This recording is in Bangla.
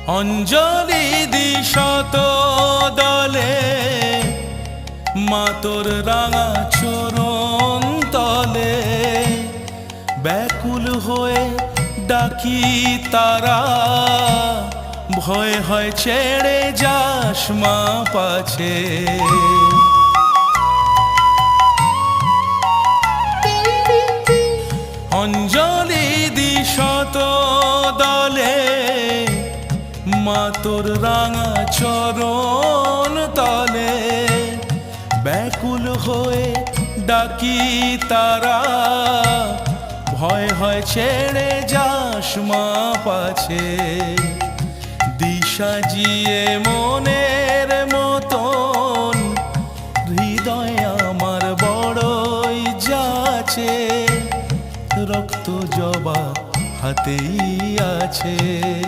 অঞ্জলি দি শত দলে মা তোর রাঙা চরণ তলে, ব্যাকুল হয়ে ডাকি তারা, ভয় হয় ছেড়ে যাস মা পাছে। অঞ্জলি দি শত দলে মা তোর রাঙা চরণ তলে, ব্যাকুল হয়ে ডাকি তারা, ভয় হয় ছেড়ে যাস মা পাছে। দিশা জিয়ে মনের মতন হৃদয় আমার বড়ই যাচ্ছে, রক্ত জবা হাতেই আছে।